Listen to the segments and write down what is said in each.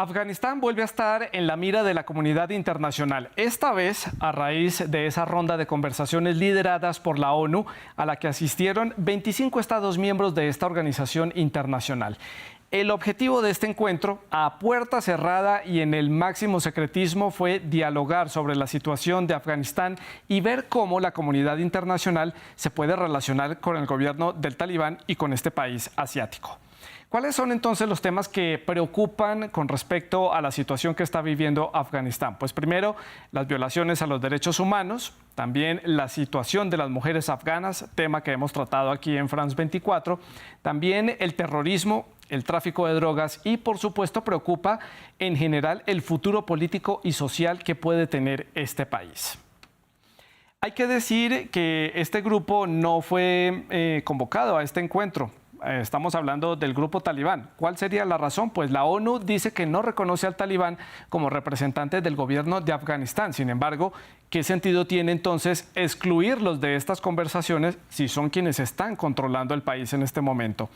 Afganistán vuelve a estar en la mira de la comunidad internacional, esta vez a raíz de esa ronda de conversaciones lideradas por la ONU, a la que asistieron 25 Estados miembros de esta organización internacional. El objetivo de este encuentro, a puerta cerrada y en el máximo secretismo, fue dialogar sobre la situación de Afganistán y ver cómo la comunidad internacional se puede relacionar con el gobierno del Talibán y con este país asiático. ¿Cuáles son entonces los temas que preocupan con respecto a la situación que está viviendo Afganistán? Pues primero, las violaciones a los derechos humanos, también la situación de las mujeres afganas, tema que hemos tratado aquí en France 24, también el terrorismo, el tráfico de drogas y, por supuesto, preocupa en general el futuro político y social que puede tener este país. Hay que decir que este grupo no fue convocado a este encuentro. Estamos hablando del grupo talibán. ¿Cuál sería la razón? Pues la ONU dice que no reconoce al talibán como representante del gobierno de Afganistán. Sin embargo, ¿qué sentido tiene entonces excluirlos de estas conversaciones si son quienes están controlando el país en este momento?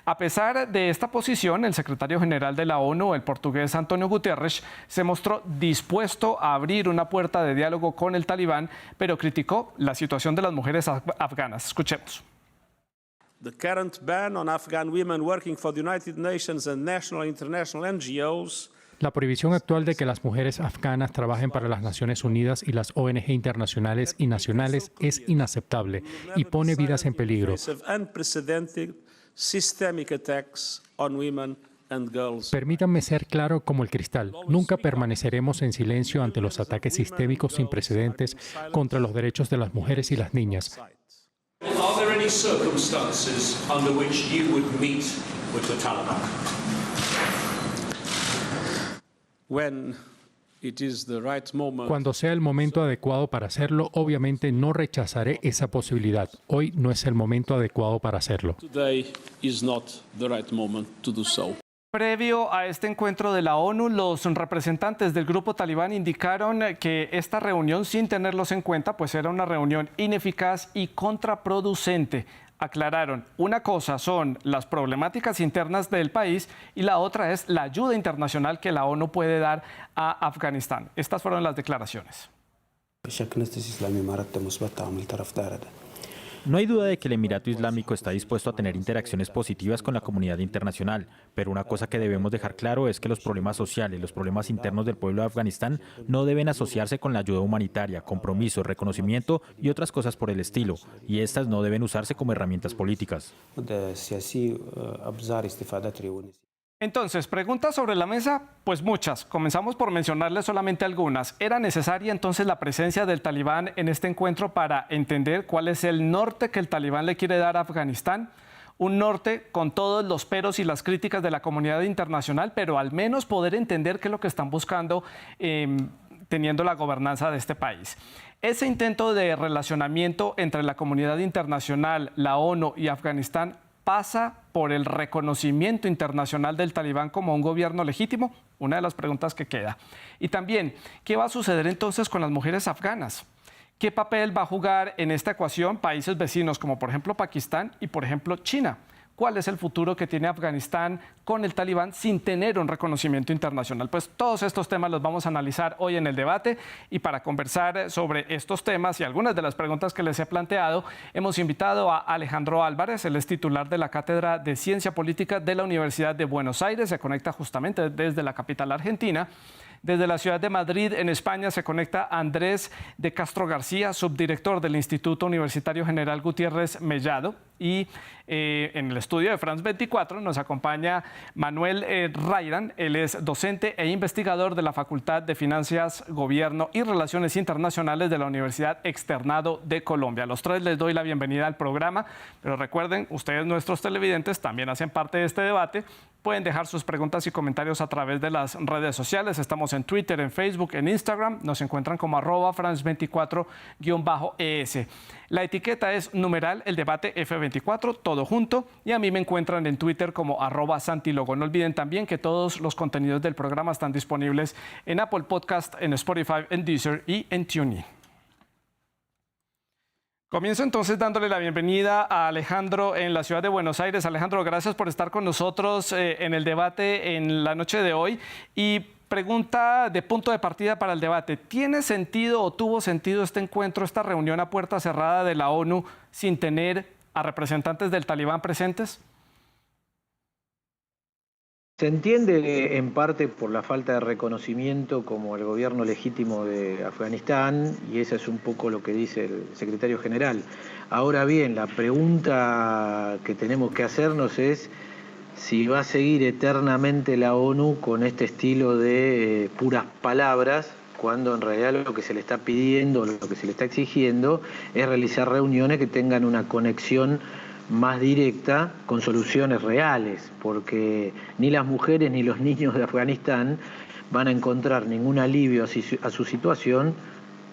A pesar de esta posición, el secretario general de la ONU, el portugués António Guterres, se mostró dispuesto a abrir una puerta de diálogo con el talibán, pero criticó la situación de las mujeres afganas. Escuchemos. The current ban on Afghan women working for the United Nations and national and international NGOs. La prohibición actual de que las mujeres afganas trabajen para las Naciones Unidas y las ONG internacionales y nacionales es inaceptable y pone vidas en peligro. Permítanme ser claro como el cristal. Nunca permaneceremos en silencio ante los ataques sistémicos sin precedentes contra los derechos de las mujeres y las niñas. Are there any circumstances under which you would meet with the Taliban? Cuando sea el momento adecuado para hacerlo, obviamente no rechazaré esa posibilidad. Hoy no es el momento adecuado para hacerlo. Today is not the right moment to do so. Previo a este encuentro de la ONU, los representantes del grupo talibán indicaron que esta reunión, sin tenerlos en cuenta, pues era una reunión ineficaz y contraproducente. Aclararon, una cosa son las problemáticas internas del país y la otra es la ayuda internacional que la ONU puede dar a Afganistán. Estas fueron las declaraciones. No hay duda de que el Emirato Islámico está dispuesto a tener interacciones positivas con la comunidad internacional, pero una cosa que debemos dejar claro es que los problemas sociales, los problemas internos del pueblo de Afganistán no deben asociarse con la ayuda humanitaria, compromiso, reconocimiento y otras cosas por el estilo, y estas no deben usarse como herramientas políticas. Entonces, ¿preguntas sobre la mesa? Pues muchas. Comenzamos por mencionarles solamente algunas. ¿Era necesaria entonces la presencia del talibán en este encuentro para entender cuál es el norte que el talibán le quiere dar a Afganistán? Un norte con todos los peros y las críticas de la comunidad internacional, pero al menos poder entender qué es lo que están buscando teniendo la gobernanza de este país. Ese intento de relacionamiento entre la comunidad internacional, la ONU y Afganistán pasa por el reconocimiento internacional del talibán como un gobierno legítimo, una de las preguntas que queda. Y también, ¿qué va a suceder entonces con las mujeres afganas? ¿Qué papel va a jugar en esta ecuación países vecinos como por ejemplo Pakistán y por ejemplo China? ¿Cuál es el futuro que tiene Afganistán con el talibán sin tener un reconocimiento internacional? Pues todos estos temas los vamos a analizar hoy en el debate y para conversar sobre estos temas y algunas de las preguntas que les he planteado, hemos invitado a Alejandro Álvarez, él es titular de la Cátedra de Ciencia Política de la Universidad de Buenos Aires, se conecta justamente desde la capital argentina. Desde la ciudad de Madrid, en España, se conecta Andrés de Castro García, subdirector del Instituto Universitario General Gutiérrez Mellado. Y en el estudio de France 24 nos acompaña Manuel Rayran. Él es docente e investigador de la Facultad de Finanzas, Gobierno y Relaciones Internacionales de la Universidad Externado de Colombia. A los tres les doy la bienvenida al programa, pero recuerden, ustedes, nuestros televidentes, también hacen parte de este debate. Pueden dejar sus preguntas y comentarios a través de las redes sociales. Estamos en Twitter, en Facebook, en Instagram. Nos encuentran como @France24_ES. La etiqueta es numeral el debate F24, todo junto. Y a mí me encuentran en Twitter como @Santilogo. No olviden también que todos los contenidos del programa están disponibles en Apple Podcast, en Spotify, en Deezer y en TuneIn. Comienzo entonces dándole la bienvenida a Alejandro en la ciudad de Buenos Aires. Alejandro, gracias por estar con nosotros en el debate en la noche de hoy. Y pregunta de punto de partida para el debate. ¿Tiene sentido o tuvo sentido este encuentro, esta reunión a puerta cerrada de la ONU sin tener a representantes del Talibán presentes? Se entiende en parte por la falta de reconocimiento como el gobierno legítimo de Afganistán, y eso es un poco lo que dice el secretario general. Ahora bien, la pregunta que tenemos que hacernos es si va a seguir eternamente la ONU con este estilo de puras palabras, cuando en realidad lo que se le está pidiendo, lo que se le está exigiendo, es realizar reuniones que tengan una conexión más directa con soluciones reales, porque ni las mujeres ni los niños de Afganistán van a encontrar ningún alivio a su situación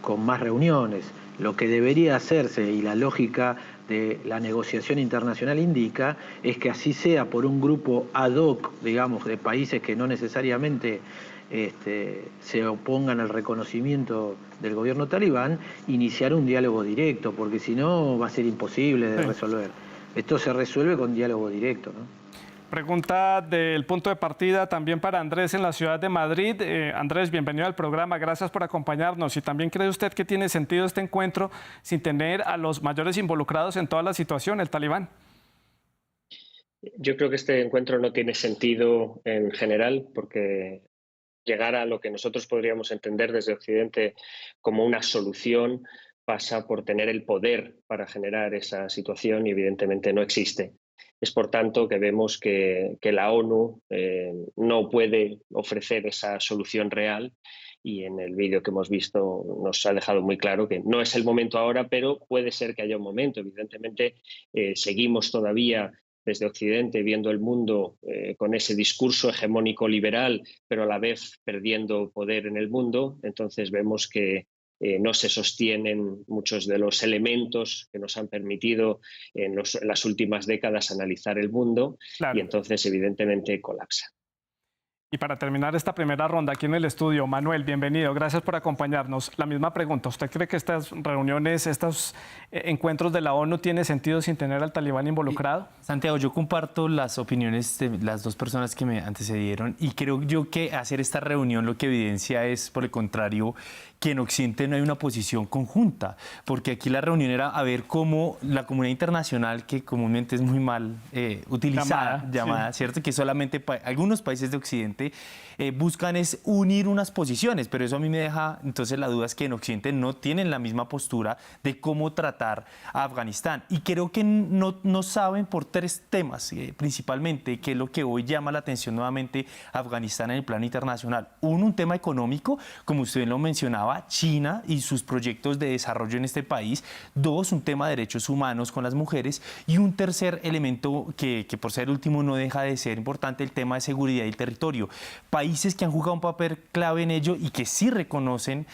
con más reuniones. Lo que debería hacerse, y la lógica de la negociación internacional indica, es que así sea por un grupo ad hoc, digamos, de países que no necesariamente se opongan al reconocimiento del gobierno talibán, iniciar un diálogo directo, porque si no va a ser imposible de resolver. Esto se resuelve con diálogo directo, ¿no? Pregunta del punto de partida también para Andrés en la ciudad de Madrid. Andrés, bienvenido al programa, gracias por acompañarnos. ¿Y también cree usted que tiene sentido este encuentro sin tener a los mayores involucrados en toda la situación, el Talibán? Yo creo que este encuentro no tiene sentido en general, porque llegar a lo que nosotros podríamos entender desde Occidente como una solución pasa por tener el poder para generar esa situación, y evidentemente no existe. Es por tanto que vemos que la ONU no puede ofrecer esa solución real, y en el vídeo que hemos visto nos ha dejado muy claro que no es el momento ahora, pero puede ser que haya un momento. Evidentemente seguimos todavía desde Occidente viendo el mundo con ese discurso hegemónico liberal, pero a la vez perdiendo poder en el mundo. Entonces vemos que no se sostienen muchos de los elementos que nos han permitido en las últimas décadas analizar el mundo, claro. Y entonces evidentemente colapsa. Y para terminar esta primera ronda aquí en el estudio, Manuel, bienvenido, gracias por acompañarnos. La misma pregunta, ¿usted cree que estas reuniones, estos encuentros de la ONU tiene sentido sin tener al Talibán involucrado? Santiago, yo comparto las opiniones de las dos personas que me antecedieron, y creo yo que hacer esta reunión lo que evidencia es, por el contrario, que en Occidente no hay una posición conjunta, porque aquí la reunión era a ver cómo la comunidad internacional, que comúnmente es muy mal utilizada, llamada, sí, ¿cierto? Que solamente algunos países de Occidente buscan es unir unas posiciones, pero eso a mí me deja entonces la duda, es que en Occidente no tienen la misma postura de cómo tratar a Afganistán, y creo que no saben por tres temas principalmente, que es lo que hoy llama la atención nuevamente a Afganistán en el plano internacional. Uno, un tema económico, como usted lo mencionaba, China y sus proyectos de desarrollo en este país. Dos, un tema de derechos humanos con las mujeres. Y un tercer elemento que por ser último no deja de ser importante, el tema de seguridad y el territorio. Países que han jugado un papel clave en ello y que sí reconocen,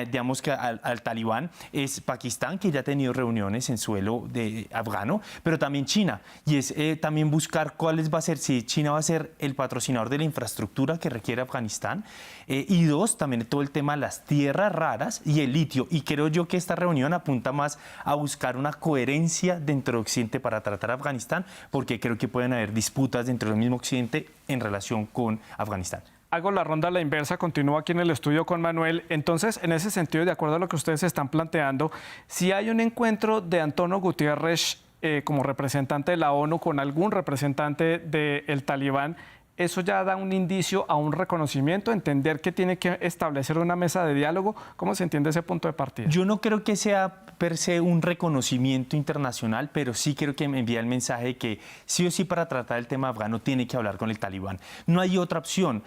digamos, que al Talibán, es Pakistán, que ya ha tenido reuniones en suelo afgano, pero también China. Y es también buscar cuáles va a ser, si China va a ser el patrocinador de la infraestructura que requiere Afganistán. Y dos, también todo el tema de las tierras raras y el litio, y creo yo que esta reunión apunta más a buscar una coherencia dentro de Occidente para tratar a Afganistán, porque creo que pueden haber disputas dentro del mismo Occidente en relación con Afganistán. Hago la ronda a la inversa, continúo aquí en el estudio con Manuel. Entonces, en ese sentido, de acuerdo a lo que ustedes están planteando, si hay un encuentro de Antonio Guterres como representante de la ONU con algún representante del Talibán, ¿eso ya da un indicio a un reconocimiento, entender que tiene que establecer una mesa de diálogo? ¿Cómo se entiende ese punto de partida? Yo no creo que sea per se un reconocimiento internacional, pero sí creo que me envía el mensaje de que sí o sí para tratar el tema afgano tiene que hablar con el Talibán. No hay otra opción.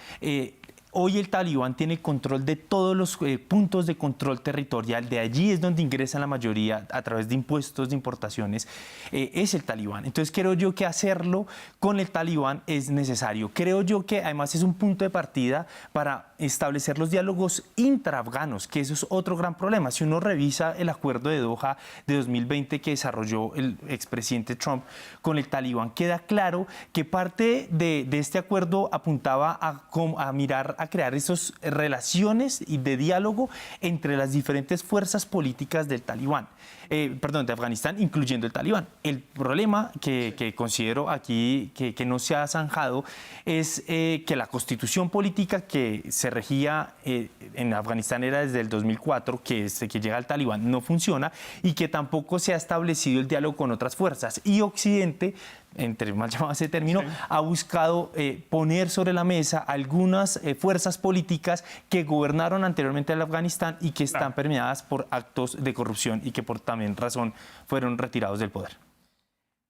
Hoy el Talibán tiene control de todos los puntos de control territorial, de allí es donde ingresan la mayoría a través de impuestos de importaciones, es el Talibán. Entonces creo yo que hacerlo con el Talibán es necesario. Creo yo que además es un punto de partida para establecer los diálogos intraafganos, que eso es otro gran problema. Si uno revisa el acuerdo de Doha de 2020 que desarrolló el expresidente Trump con el Talibán, queda claro que parte de este acuerdo apuntaba a mirar a crear esas relaciones y de diálogo entre las diferentes fuerzas políticas del Talibán. de Afganistán, incluyendo el Talibán. El problema que considero aquí que no se ha zanjado es que la constitución política que se regía en Afganistán era desde el 2004, que desde que llega el Talibán no funciona, y que tampoco se ha establecido el diálogo con otras fuerzas. Y Occidente, entre mal llamado ese término, sí, ha buscado poner sobre la mesa algunas fuerzas políticas que gobernaron anteriormente el Afganistán y que están permeadas por actos de corrupción y que por también razón fueron retirados del poder.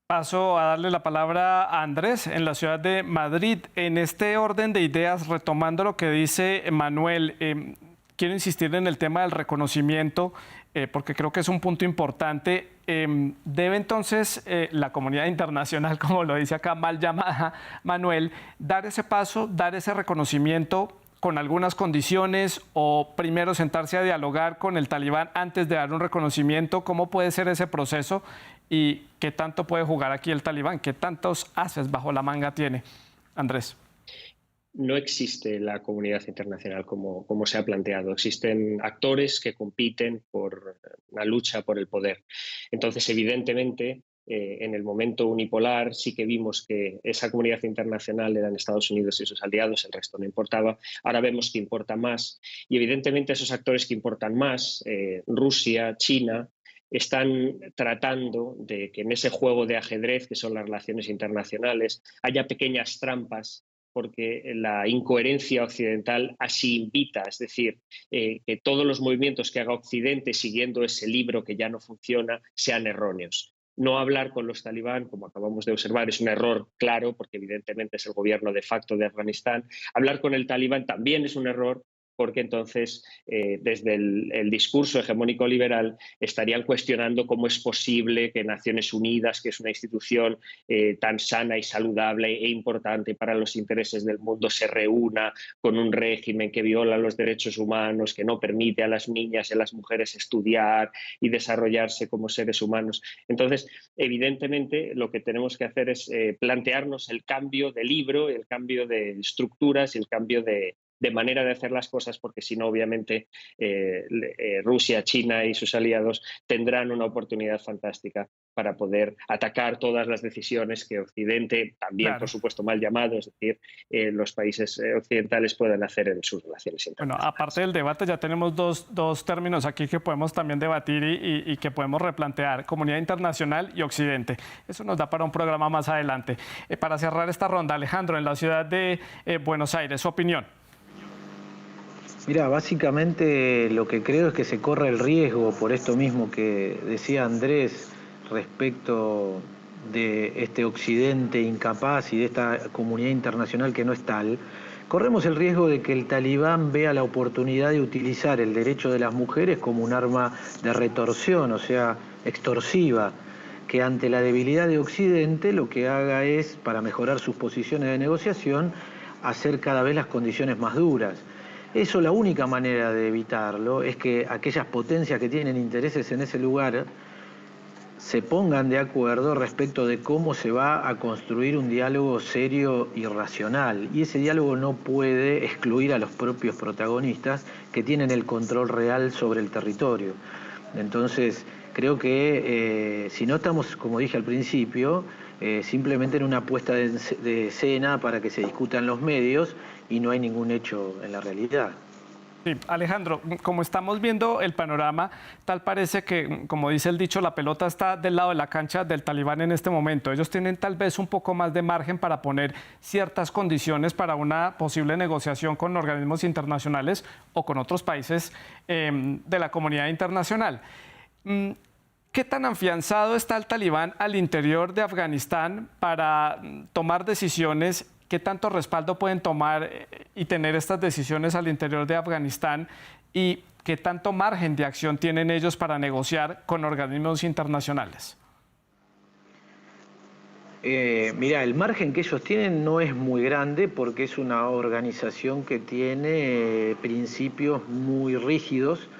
Paso a darle la palabra a Andrés en la ciudad de Madrid. En este orden de ideas, retomando lo que dice Manuel, quiero insistir en el tema del reconocimiento, porque creo que es un punto importante. Debe entonces la comunidad internacional, como lo dice acá mal llamada Manuel, dar ese paso, dar ese reconocimiento con algunas condiciones, o primero sentarse a dialogar con el Talibán antes de dar un reconocimiento. ¿Cómo puede ser ese proceso y qué tanto puede jugar aquí el Talibán? ¿Qué tantos ases bajo la manga tiene? Andrés. No existe la comunidad internacional como se ha planteado. Existen actores que compiten por una lucha por el poder. Entonces, evidentemente, en el momento unipolar sí que vimos que esa comunidad internacional eran Estados Unidos y sus aliados, el resto no importaba. Ahora vemos que importa más. Y evidentemente esos actores que importan más, Rusia, China, están tratando de que en ese juego de ajedrez que son las relaciones internacionales haya pequeñas trampas, porque la incoherencia occidental así invita, es decir, que todos los movimientos que haga Occidente siguiendo ese libro que ya no funciona sean erróneos. No hablar con los talibán, como acabamos de observar, es un error claro, porque evidentemente es el gobierno de facto de Afganistán. Hablar con el talibán también es un error, porque entonces desde el discurso hegemónico liberal estarían cuestionando cómo es posible que Naciones Unidas, que es una institución tan sana y saludable e importante para los intereses del mundo, se reúna con un régimen que viola los derechos humanos, que no permite a las niñas y a las mujeres estudiar y desarrollarse como seres humanos. Entonces, evidentemente, lo que tenemos que hacer es plantearnos el cambio de libro, el cambio de estructuras y el cambio de manera de hacer las cosas, porque si no, obviamente, Rusia, China y sus aliados tendrán una oportunidad fantástica para poder atacar todas las decisiones que Occidente, también claro, por supuesto mal llamado, es decir, los países occidentales puedan hacer en sus relaciones internacionales. Bueno, aparte del debate ya tenemos dos términos aquí que podemos también debatir y que podemos replantear: comunidad internacional y Occidente. Eso nos da para un programa más adelante. Para cerrar esta ronda, Alejandro, en la ciudad de Buenos Aires, su opinión. Mira, básicamente lo que creo es que se corre el riesgo, por esto mismo que decía Andrés, respecto de este Occidente incapaz y de esta comunidad internacional que no es tal, corremos el riesgo de que el Talibán vea la oportunidad de utilizar el derecho de las mujeres como un arma de retorsión, o sea, extorsiva, que ante la debilidad de Occidente lo que haga es, para mejorar sus posiciones de negociación, hacer cada vez las condiciones más duras. Eso, la única manera de evitarlo es que aquellas potencias que tienen intereses en ese lugar se pongan de acuerdo respecto de cómo se va a construir un diálogo serio y racional. Y ese diálogo no puede excluir a los propios protagonistas que tienen el control real sobre el territorio. Entonces, creo que si no estamos, como dije al principio, simplemente en una puesta de escena para que se discutan los medios y no hay ningún hecho en la realidad. Sí, Alejandro, como estamos viendo el panorama, tal parece que, como dice el dicho, la pelota está del lado de la cancha del Talibán en este momento. Ellos tienen tal vez un poco más de margen para poner ciertas condiciones para una posible negociación con organismos internacionales o con otros países de la comunidad internacional. ¿Qué tan afianzado está el Talibán al interior de Afganistán para tomar decisiones? ¿Qué tanto respaldo pueden tomar y tener estas decisiones al interior de Afganistán? ¿Y qué tanto margen de acción tienen ellos para negociar con organismos internacionales? Mira, el margen que ellos tienen no es muy grande porque es una organización que tiene principios muy rígidos.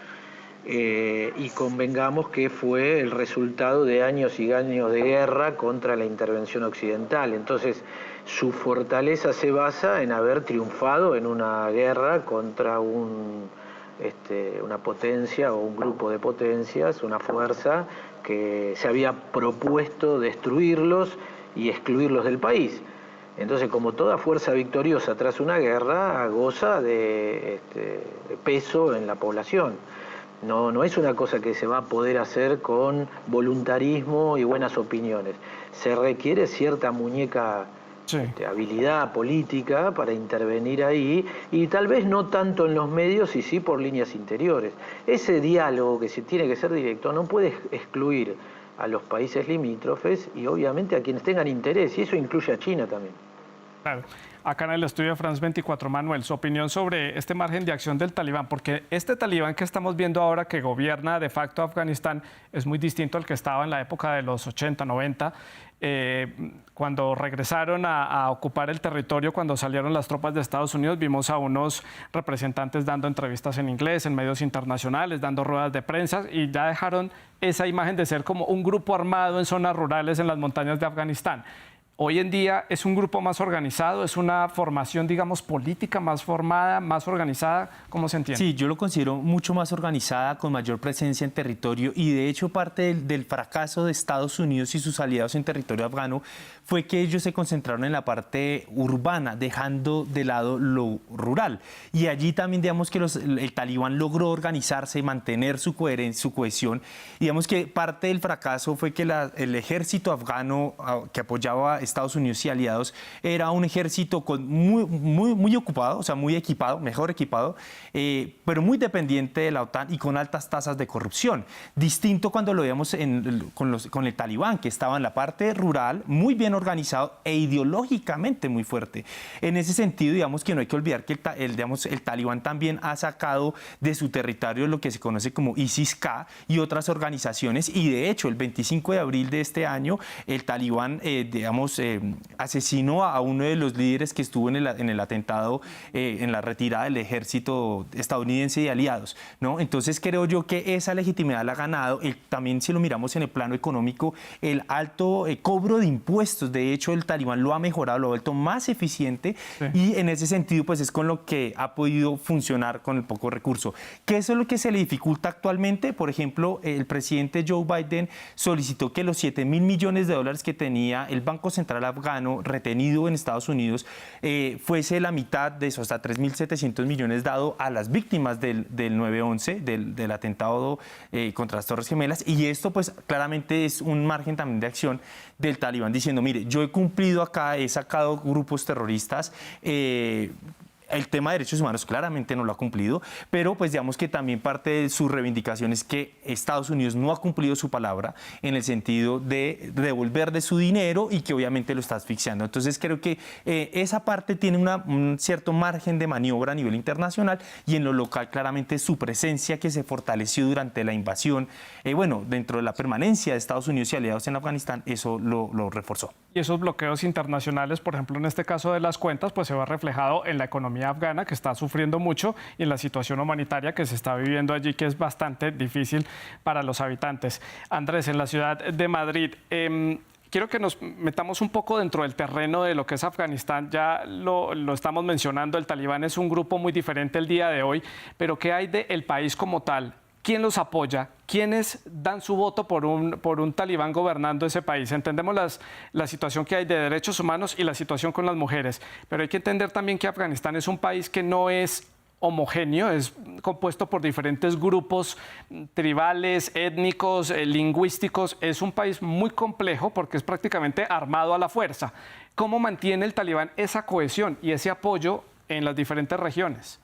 Y convengamos que fue el resultado de años y años de guerra contra la intervención occidental. Entonces, su fortaleza se basa en haber triunfado en una guerra contra una potencia o un grupo de potencias, una fuerza que se había propuesto destruirlos y excluirlos del país. Entonces, como toda fuerza victoriosa tras una guerra, goza de peso en la población. No es una cosa que se va a poder hacer con voluntarismo y buenas opiniones. Se requiere cierta muñeca, habilidad política para intervenir ahí, y tal vez no tanto en los medios y sí por líneas interiores. Ese diálogo que tiene que ser directo no puede excluir a los países limítrofes y obviamente a quienes tengan interés, y eso incluye a China también. Claro. Acá en el estudio de France 24, Manuel, su opinión sobre este margen de acción del talibán, porque este talibán que estamos viendo ahora que gobierna de facto Afganistán es muy distinto al que estaba en la época de los 80, 90, cuando regresaron a ocupar el territorio, cuando salieron las tropas de Estados Unidos, vimos a unos representantes dando entrevistas en inglés, en medios internacionales, dando ruedas de prensa, y ya dejaron esa imagen de ser como un grupo armado en zonas rurales en las montañas de Afganistán. Hoy en día es un grupo más organizado, es una formación, digamos, política más formada, más organizada. ¿Cómo se entiende? Sí, yo lo considero mucho más organizada, con mayor presencia en territorio, y de hecho parte del fracaso de Estados Unidos y sus aliados en territorio afgano fue que ellos se concentraron en la parte urbana, dejando de lado lo rural. Y allí también, digamos, que el talibán logró organizarse, mantener su cohesión. Y digamos que parte del fracaso fue que el ejército afgano que apoyaba a Estados Unidos y aliados era un ejército muy ocupado, o sea, muy equipado, mejor equipado, pero muy dependiente de la OTAN y con altas tasas de corrupción. Distinto cuando lo veíamos con el talibán, que estaba en la parte rural, muy bien organizado e ideológicamente muy fuerte. En ese sentido, digamos que no hay que olvidar que el talibán también ha sacado de su territorio lo que se conoce como ISIS-K y otras organizaciones, y de hecho el 25 de abril de este año el talibán, asesinó a uno de los líderes que estuvo en el atentado, en la retirada del ejército estadounidense y aliados, ¿no? Entonces creo yo que esa legitimidad la ha ganado. También, si lo miramos en el plano económico, el alto cobro de impuestos, de hecho el talibán lo ha mejorado, lo ha vuelto más eficiente, y en ese sentido pues es con lo que ha podido funcionar con el poco recurso. ¿Qué es lo que se le dificulta actualmente? Por ejemplo, el presidente Joe Biden solicitó que los 7.000 millones de dólares que tenía el Banco Central afgano retenido en Estados Unidos fuese la mitad de eso, hasta 3.700 millones dado a las víctimas del 9/11, del atentado contra las Torres Gemelas, y esto pues claramente es un margen también de acción del talibán diciendo, mire, yo he cumplido acá, he sacado grupos terroristas, el tema de derechos humanos claramente no lo ha cumplido, pero pues digamos que también parte de su reivindicación es que Estados Unidos no ha cumplido su palabra en el sentido de devolver de su dinero y que obviamente lo está asfixiando. Entonces creo que esa parte tiene un cierto margen de maniobra a nivel internacional, y en lo local claramente su presencia, que se fortaleció durante la invasión, dentro de la permanencia de Estados Unidos y aliados en Afganistán, eso lo reforzó. Y esos bloqueos internacionales, por ejemplo, en este caso de las cuentas, pues se va reflejado en la economía afgana, que está sufriendo mucho, y en la situación humanitaria que se está viviendo allí, que es bastante difícil para los habitantes. Andrés, en la ciudad de Madrid, quiero que nos metamos un poco dentro del terreno de lo que es Afganistán. Ya lo estamos mencionando, el talibán es un grupo muy diferente el día de hoy, pero ¿qué hay del país como tal? ¿Quién los apoya? ¿Quiénes dan su voto por un talibán gobernando ese país? Entendemos la situación que hay de derechos humanos y la situación con las mujeres, pero hay que entender también que Afganistán es un país que no es homogéneo, es compuesto por diferentes grupos tribales, étnicos, lingüísticos. Es un país muy complejo porque es prácticamente armado a la fuerza. ¿Cómo mantiene el talibán esa cohesión y ese apoyo en las diferentes regiones?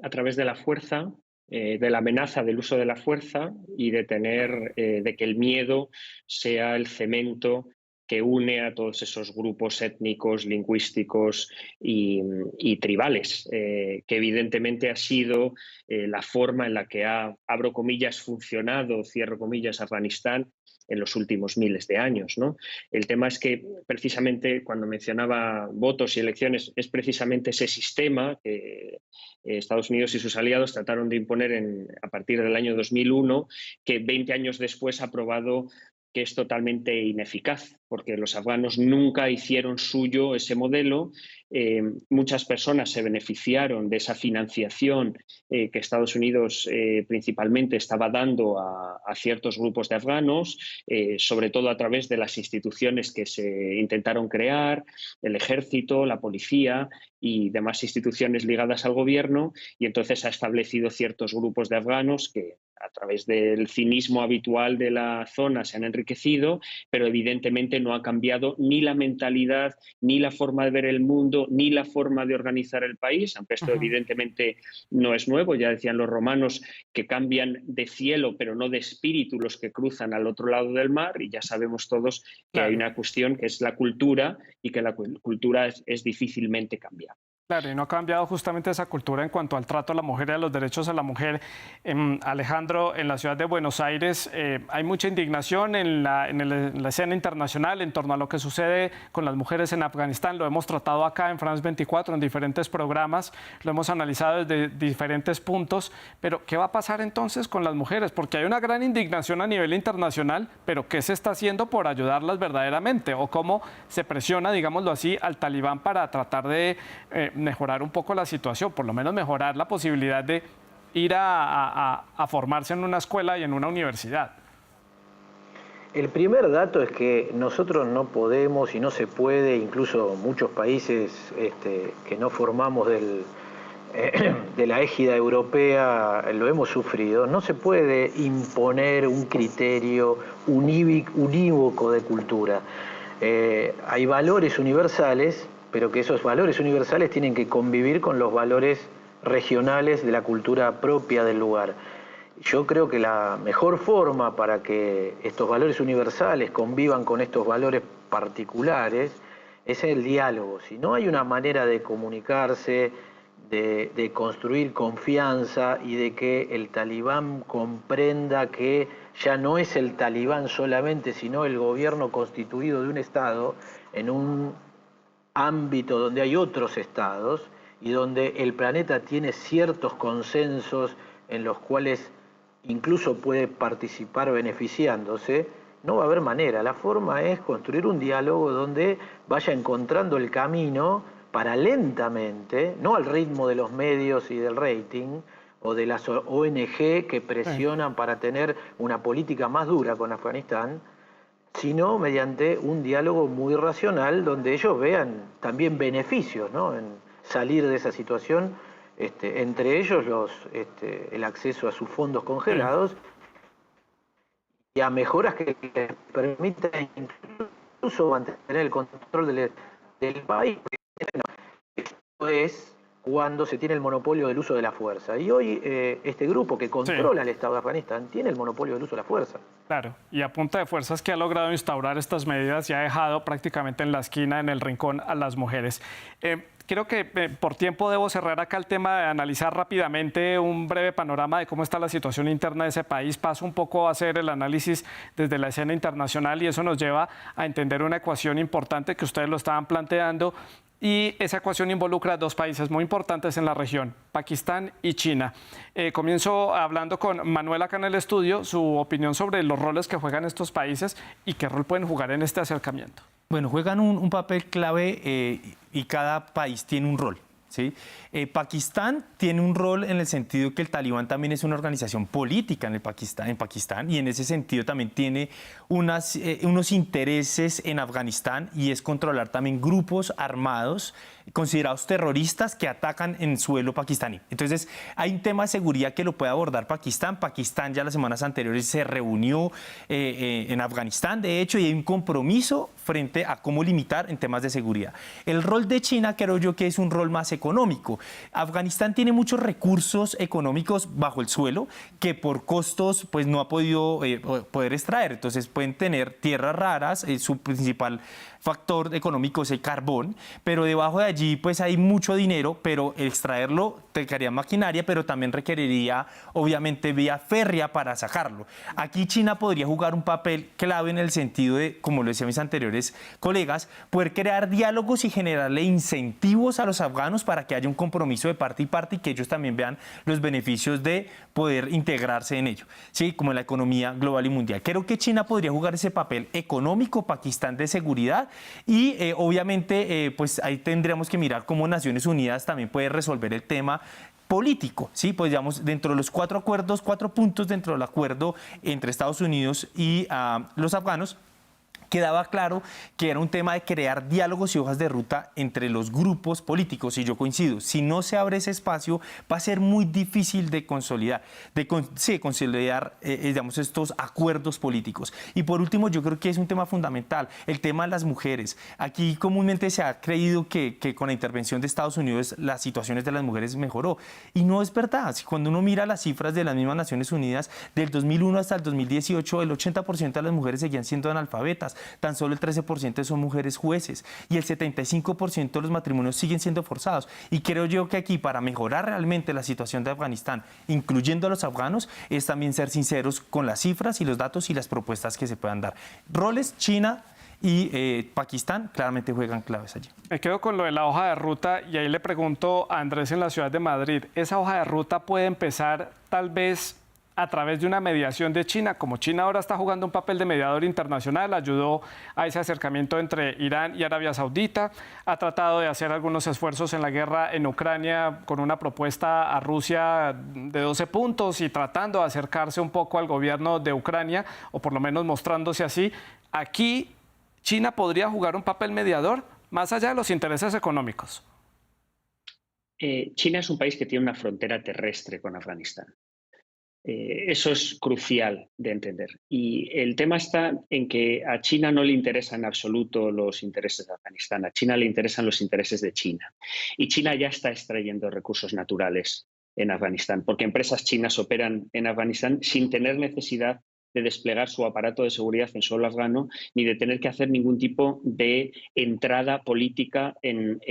A través de la fuerza, de la amenaza del uso de la fuerza y de que el miedo sea el cemento que une a todos esos grupos étnicos, lingüísticos y tribales, que evidentemente ha sido la forma en la que ha, abro comillas, funcionado, cierro comillas, Afganistán en los últimos miles de años, ¿no? El tema es que precisamente cuando mencionaba votos y elecciones es precisamente ese sistema que Estados Unidos y sus aliados trataron de imponer a partir del año 2001, que 20 años después ha probado que es totalmente ineficaz, porque los afganos nunca hicieron suyo ese modelo. Muchas personas se beneficiaron de esa financiación que Estados Unidos principalmente estaba dando a ciertos grupos de afganos, sobre todo a través de las instituciones que se intentaron crear, el ejército, la policía y demás instituciones ligadas al gobierno, y entonces ha establecido ciertos grupos de afganos que a través del cinismo habitual de la zona se han enriquecido, pero evidentemente no ha cambiado ni la mentalidad, ni la forma de ver el mundo, ni la forma de organizar el país, aunque esto evidentemente no es nuevo. Ya decían los romanos que cambian de cielo, pero no de espíritu, los que cruzan al otro lado del mar, y ya sabemos todos que hay una cuestión que es la cultura, y que la cultura es difícilmente cambiable. Claro, y no ha cambiado justamente esa cultura en cuanto al trato a la mujer y a los derechos a la mujer. Alejandro, en la ciudad de Buenos Aires hay mucha indignación en la escena internacional en torno a lo que sucede con las mujeres en Afganistán. Lo hemos tratado acá en France 24, en diferentes programas, lo hemos analizado desde diferentes puntos. Pero, ¿qué va a pasar entonces con las mujeres? Porque hay una gran indignación a nivel internacional, pero ¿qué se está haciendo por ayudarlas verdaderamente? ¿O cómo se presiona, digámoslo así, al talibán para tratar de mejorar un poco la situación, por lo menos mejorar la posibilidad de ir a formarse en una escuela y en una universidad? El primer dato es que nosotros no podemos y no se puede, incluso muchos países que no formamos de la égida europea lo hemos sufrido, no se puede imponer un criterio unívoco de cultura. Hay valores universales, pero que esos valores universales tienen que convivir con los valores regionales de la cultura propia del lugar. Yo creo que la mejor forma para que estos valores universales convivan con estos valores particulares es el diálogo. Si no hay una manera de comunicarse, de construir confianza y de que el talibán comprenda que ya no es el talibán solamente, sino el gobierno constituido de un Estado en un ámbito donde hay otros estados y donde el planeta tiene ciertos consensos en los cuales incluso puede participar beneficiándose, no va a haber manera. La forma es construir un diálogo donde vaya encontrando el camino para lentamente, no al ritmo de los medios y del rating o de las ONG que presionan para tener una política más dura con Afganistán, sino mediante un diálogo muy racional donde ellos vean también beneficios, ¿no?, en salir de esa situación, entre ellos el acceso a sus fondos congelados y a mejoras que les permitan incluso mantener el control del país. Esto es cuando se tiene el monopolio del uso de la fuerza. Y hoy este grupo que controla el Estado de Afganistán tiene el monopolio del uso de la fuerza. Claro, y a punta de fuerzas que ha logrado instaurar estas medidas y ha dejado prácticamente en la esquina, en el rincón, a las mujeres. Creo que por tiempo debo cerrar acá el tema de analizar rápidamente un breve panorama de cómo está la situación interna de ese país. Paso un poco a hacer el análisis desde la escena internacional y eso nos lleva a entender una ecuación importante que ustedes lo estaban planteando. Y esa ecuación involucra a dos países muy importantes en la región, Pakistán y China. Comienzo hablando con Manuel acá en el estudio, su opinión sobre los roles que juegan estos países y qué rol pueden jugar en este acercamiento. Bueno, juegan un papel clave y cada país tiene un rol, ¿sí? Pakistán tiene un rol en el sentido que el Talibán también es una organización política en Pakistán y en ese sentido también tiene unos intereses en Afganistán y es controlar también grupos armados considerados terroristas que atacan en suelo pakistaní. Entonces, hay un tema de seguridad que lo puede abordar Pakistán. Pakistán ya las semanas anteriores se reunió en Afganistán, de hecho, y hay un compromiso frente a cómo limitar en temas de seguridad. El rol de China creo yo que es un rol más económico. Afganistán tiene muchos recursos económicos bajo el suelo que por costos pues no ha podido poder extraer. Entonces, pueden tener tierras raras, su principal factor económico es el carbón, pero debajo de allí pues hay mucho dinero, pero extraerlo requeriría maquinaria, pero también requeriría, obviamente, vía férrea para sacarlo. Aquí China podría jugar un papel clave en el sentido de, como lo decían mis anteriores colegas, poder crear diálogos y generarle incentivos a los afganos para que haya un compromiso de parte y parte y que ellos también vean los beneficios de poder integrarse en ello, ¿sí? Como en la economía global y mundial. Creo que China podría jugar ese papel económico, Pakistán de seguridad y obviamente pues ahí tendríamos que mirar cómo Naciones Unidas también puede resolver el tema político, ¿sí? Pues digamos, dentro de los 4 puntos dentro del acuerdo entre Estados Unidos y los afganos, quedaba claro que era un tema de crear diálogos y hojas de ruta entre los grupos políticos, y yo coincido, si no se abre ese espacio va a ser muy difícil de consolidar, digamos, estos acuerdos políticos. Y por último, yo creo que es un tema fundamental, el tema de las mujeres. Aquí comúnmente se ha creído que con la intervención de Estados Unidos las situaciones de las mujeres mejoró, y no es verdad. Cuando uno mira las cifras de las mismas Naciones Unidas, del 2001 hasta el 2018, el 80% de las mujeres seguían siendo analfabetas. Tan solo el 13% son mujeres jueces y el 75% de los matrimonios siguen siendo forzados. Y creo yo que aquí, para mejorar realmente la situación de Afganistán, incluyendo a los afganos, es también ser sinceros con las cifras y los datos y las propuestas que se puedan dar. Roles, China y Pakistán claramente juegan claves allí. Me quedo con lo de la hoja de ruta y ahí le pregunto a Andrés en la ciudad de Madrid, ¿esa hoja de ruta puede empezar tal vez a través de una mediación de China? Como China ahora está jugando un papel de mediador internacional, ayudó a ese acercamiento entre Irán y Arabia Saudita, ha tratado de hacer algunos esfuerzos en la guerra en Ucrania con una propuesta a Rusia de 12 puntos y tratando de acercarse un poco al gobierno de Ucrania, o por lo menos mostrándose así. Aquí China podría jugar un papel mediador más allá de los intereses económicos. China es un país que tiene una frontera terrestre con Afganistán. Eso es crucial de entender. Y el tema está en que a China no le interesan en absoluto los intereses de Afganistán. A China le interesan los intereses de China. Y China ya está extrayendo recursos naturales en Afganistán, porque empresas chinas operan en Afganistán sin tener necesidad de desplegar su aparato de seguridad en suelo afgano, ni de tener que hacer ningún tipo de entrada política en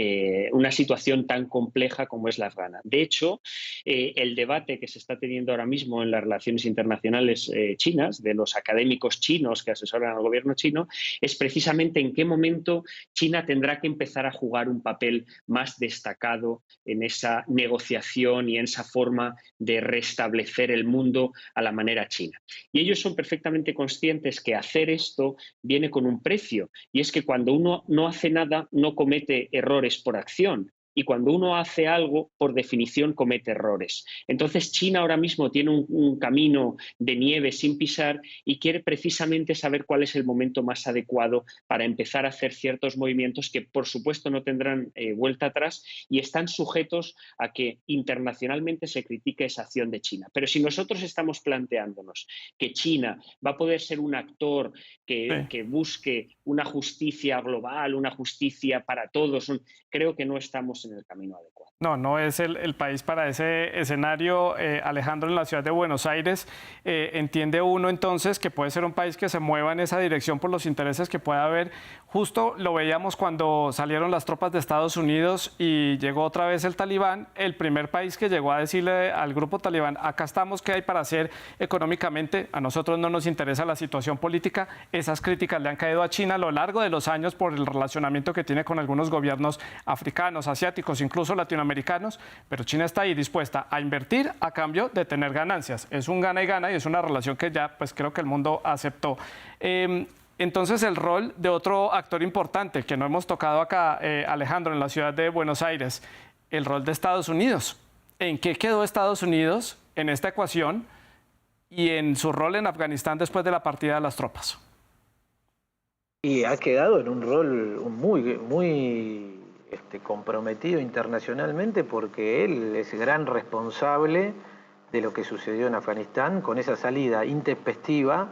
una situación tan compleja como es la afgana. De hecho, el debate que se está teniendo ahora mismo en las relaciones internacionales chinas, de los académicos chinos que asesoran al gobierno chino, es precisamente en qué momento China tendrá que empezar a jugar un papel más destacado en esa negociación y en esa forma de restablecer el mundo a la manera china. Y ellos son perfectamente conscientes que hacer esto viene con un precio, y es que cuando uno no hace nada no comete errores por acción, y cuando uno hace algo, por definición, comete errores. Entonces China ahora mismo tiene un camino de nieve sin pisar y quiere precisamente saber cuál es el momento más adecuado para empezar a hacer ciertos movimientos que, por supuesto, no tendrán vuelta atrás y están sujetos a que internacionalmente se critique esa acción de China. Pero si nosotros estamos planteándonos que China va a poder ser un actor que busque una justicia global, una justicia para todos, creo que no estamos en el camino adecuado. No es el país para ese escenario. Alejandro, en la ciudad de Buenos Aires, ¿entiende uno entonces que puede ser un país que se mueva en esa dirección por los intereses que pueda haber? Justo lo veíamos cuando salieron las tropas de Estados Unidos y llegó otra vez el talibán, el primer país que llegó a decirle al grupo talibán, acá estamos, ¿qué hay para hacer económicamente? A nosotros no nos interesa la situación política. Esas críticas le han caído a China a lo largo de los años por el relacionamiento que tiene con algunos gobiernos africanos, asiáticos, incluso latinoamericanos, pero China está ahí dispuesta a invertir a cambio de tener ganancias. Es un gana y gana y es una relación que ya pues creo que el mundo aceptó. Entonces el rol de otro actor importante que no hemos tocado acá, Alejandro, en la ciudad de Buenos Aires, el rol de Estados Unidos. ¿En qué quedó Estados Unidos en esta ecuación y en su rol en Afganistán después de la partida de las tropas? Y ha quedado en un rol muy comprometido internacionalmente, porque él es gran responsable de lo que sucedió en Afganistán con esa salida intempestiva,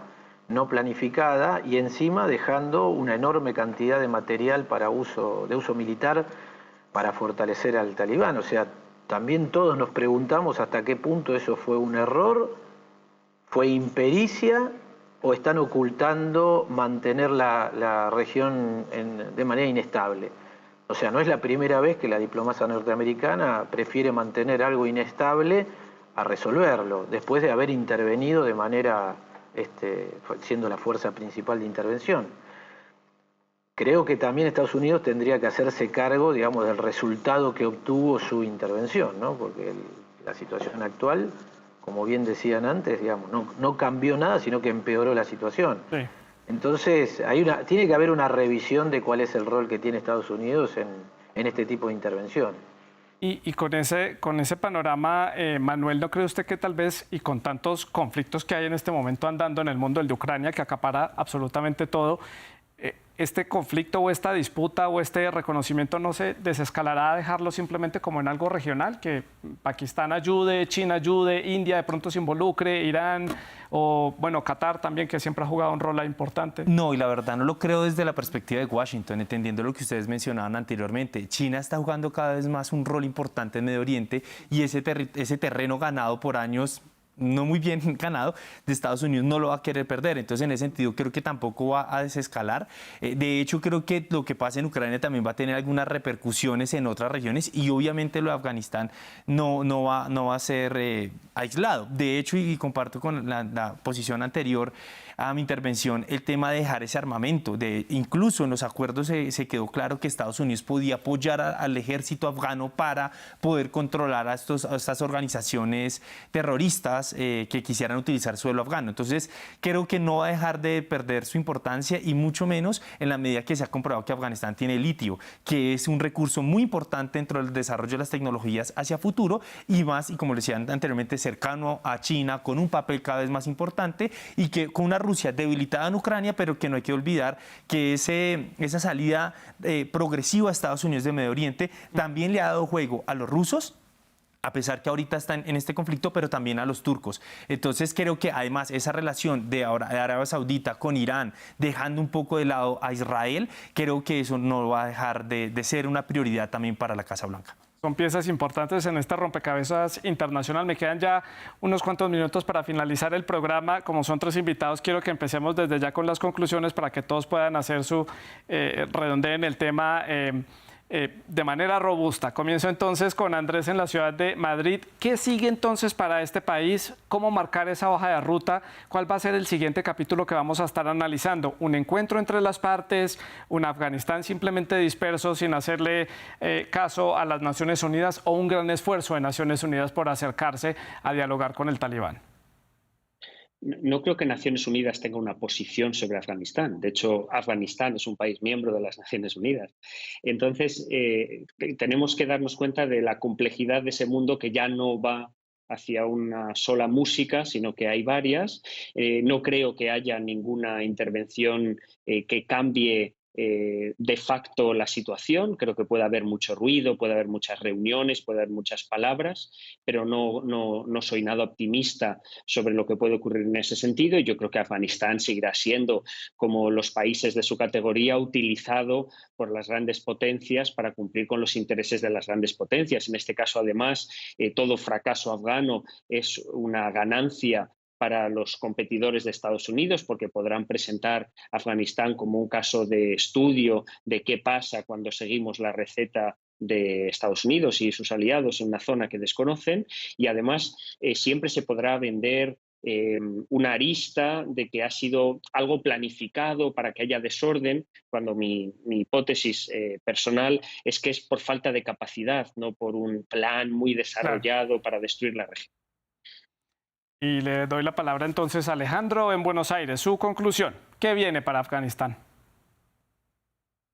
no planificada, y encima dejando una enorme cantidad de material de uso militar para fortalecer al talibán. O sea, también todos nos preguntamos hasta qué punto eso fue un error, fue impericia, o están ocultando mantener la región de manera inestable. O sea, no es la primera vez que la diplomacia norteamericana prefiere mantener algo inestable a resolverlo, después de haber intervenido de manera, siendo la fuerza principal de intervención. Creo que también Estados Unidos tendría que hacerse cargo, digamos, del resultado que obtuvo su intervención, ¿no? Porque la situación actual, como bien decían antes, digamos, no cambió nada, sino que empeoró la situación. Sí. Entonces, tiene que haber una revisión de cuál es el rol que tiene Estados Unidos en este tipo de intervenciones. Y con ese panorama, Manuel, ¿no cree usted que tal vez, y con tantos conflictos que hay en este momento andando en el mundo, el de Ucrania, que acapara absolutamente todo, este conflicto o esta disputa o este reconocimiento no se desescalará a dejarlo simplemente como en algo regional, que Pakistán ayude, China ayude, India de pronto se involucre, Irán o, bueno, Qatar también, que siempre ha jugado un rol importante? No, y la verdad no lo creo desde la perspectiva de Washington, entendiendo lo que ustedes mencionaban anteriormente. China está jugando cada vez más un rol importante en Medio Oriente y ese terreno ganado por años, no muy bien ganado, de Estados Unidos no lo va a querer perder. Entonces, en ese sentido, creo que tampoco va a desescalar. De hecho, creo que lo que pasa en Ucrania también va a tener algunas repercusiones en otras regiones y obviamente lo de Afganistán no va a ser aislado. De hecho, y comparto con la posición anterior a mi intervención, el tema de dejar ese armamento. Incluso en los acuerdos se quedó claro que Estados Unidos podía apoyar al ejército afgano para poder controlar a estas organizaciones terroristas que quisieran utilizar suelo afgano. Entonces, creo que no va a dejar de perder su importancia y mucho menos en la medida que se ha comprobado que Afganistán tiene litio, que es un recurso muy importante dentro del desarrollo de las tecnologías hacia futuro y más, y como les decía anteriormente, cercano a China, con un papel cada vez más importante y que con una Rusia debilitada en Ucrania, pero que no hay que olvidar que esa salida progresiva a Estados Unidos de Medio Oriente también le ha dado juego a los rusos, a pesar que ahorita están en este conflicto, pero también a los turcos. Entonces creo que además esa relación de Arabia Saudita con Irán, dejando un poco de lado a Israel, creo que eso no va a dejar de ser una prioridad también para la Casa Blanca. Son piezas importantes en este rompecabezas internacional. Me quedan ya unos cuantos minutos para finalizar el programa. Como son 3 invitados, quiero que empecemos desde ya con las conclusiones para que todos puedan hacer su redondeen el tema de manera robusta. Comienzo entonces con Andrés en la ciudad de Madrid. ¿Qué sigue entonces para este país? ¿Cómo marcar esa hoja de ruta? ¿Cuál va a ser el siguiente capítulo que vamos a estar analizando? ¿Un encuentro entre las partes? ¿Un Afganistán simplemente disperso sin hacerle caso a las Naciones Unidas? ¿O un gran esfuerzo de Naciones Unidas por acercarse a dialogar con el Talibán? No creo que Naciones Unidas tenga una posición sobre Afganistán. De hecho, Afganistán es un país miembro de las Naciones Unidas. Entonces, tenemos que darnos cuenta de la complejidad de ese mundo que ya no va hacia una sola música, sino que hay varias. No creo que haya ninguna intervención que cambie de facto la situación. Creo que puede haber mucho ruido, puede haber muchas reuniones, puede haber muchas palabras, pero no soy nada optimista sobre lo que puede ocurrir en ese sentido. Y yo creo que Afganistán seguirá siendo, como los países de su categoría, utilizado por las grandes potencias para cumplir con los intereses de las grandes potencias. En este caso, además, todo fracaso afgano es una ganancia para los competidores de Estados Unidos, porque podrán presentar a Afganistán como un caso de estudio de qué pasa cuando seguimos la receta de Estados Unidos y sus aliados en una zona que desconocen, y además siempre se podrá vender una arista de que ha sido algo planificado para que haya desorden, cuando mi hipótesis personal es que es por falta de capacidad, no por un plan muy desarrollado para destruir la región. Y le doy la palabra entonces a Alejandro en Buenos Aires. Su conclusión, ¿qué viene para Afganistán?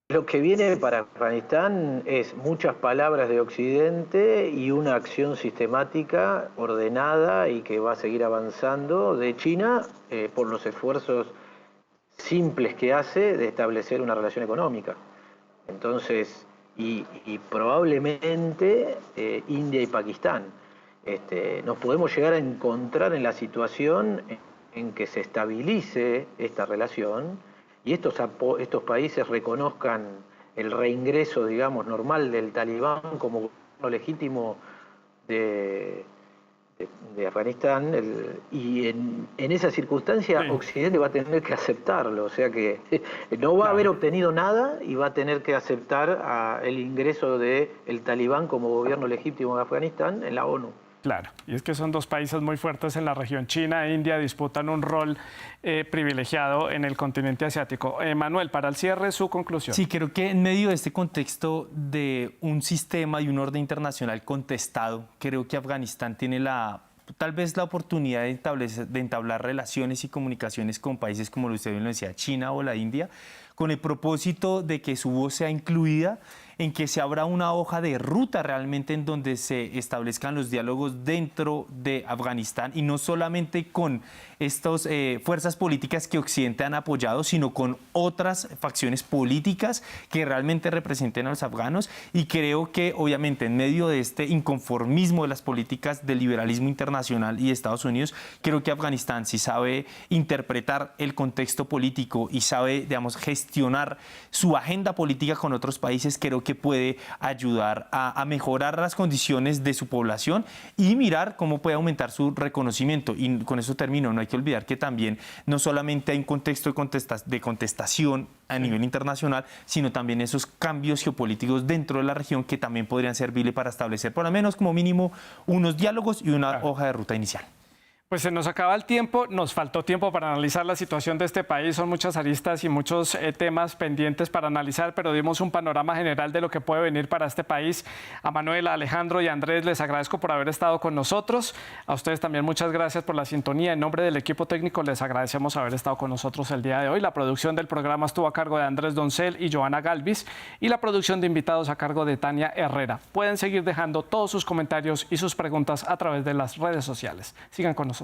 Lo que viene para Afganistán es muchas palabras de Occidente y una acción sistemática, ordenada y que va a seguir avanzando de China por los esfuerzos simples que hace de establecer una relación económica. Entonces, y probablemente India y Pakistán. Nos podemos llegar a encontrar en la situación en que se estabilice esta relación y estos países reconozcan el reingreso, digamos, normal del Talibán como gobierno legítimo de de Afganistán, y en esa circunstancia Sí. Occidente va a tener que aceptarlo, o sea que no va a haber obtenido nada y va a tener que aceptar el ingreso del Talibán como gobierno legítimo de Afganistán en la ONU. Claro, y es que son dos países muy fuertes en la región. China e India disputan un rol privilegiado en el continente asiático. Manuel, para el cierre, su conclusión. Sí, creo que en medio de este contexto de un sistema y un orden internacional contestado, creo que Afganistán tiene tal vez la oportunidad de entablar relaciones y comunicaciones con países como usted bien lo decía, China o la India, con el propósito de que su voz sea incluida, en que se abra una hoja de ruta realmente en donde se establezcan los diálogos dentro de Afganistán y no solamente con estas fuerzas políticas que Occidente han apoyado, sino con otras facciones políticas que realmente representen a los afganos. Y creo que obviamente en medio de este inconformismo de las políticas del liberalismo internacional y de Estados Unidos, creo que Afganistán, si sabe interpretar el contexto político y sabe, digamos, gestionar su agenda política con otros países, creo que puede ayudar a mejorar las condiciones de su población y mirar cómo puede aumentar su reconocimiento. Y con eso termino, no hay que olvidar que también no solamente hay un contexto de contestación a nivel internacional, sino también esos cambios geopolíticos dentro de la región que también podrían servirle para establecer por lo menos como mínimo unos diálogos y una hoja de ruta inicial. Pues se nos acaba el tiempo, nos faltó tiempo para analizar la situación de este país, son muchas aristas y muchos temas pendientes para analizar, pero dimos un panorama general de lo que puede venir para este país. A Manuel, a Alejandro y a Andrés les agradezco por haber estado con nosotros, a ustedes también muchas gracias por la sintonía. En nombre del equipo técnico les agradecemos haber estado con nosotros el día de hoy. La producción del programa estuvo a cargo de Andrés Doncel y Joana Galvis y la producción de invitados a cargo de Tania Herrera. Pueden seguir dejando todos sus comentarios y sus preguntas a través de las redes sociales. Sigan con nosotros.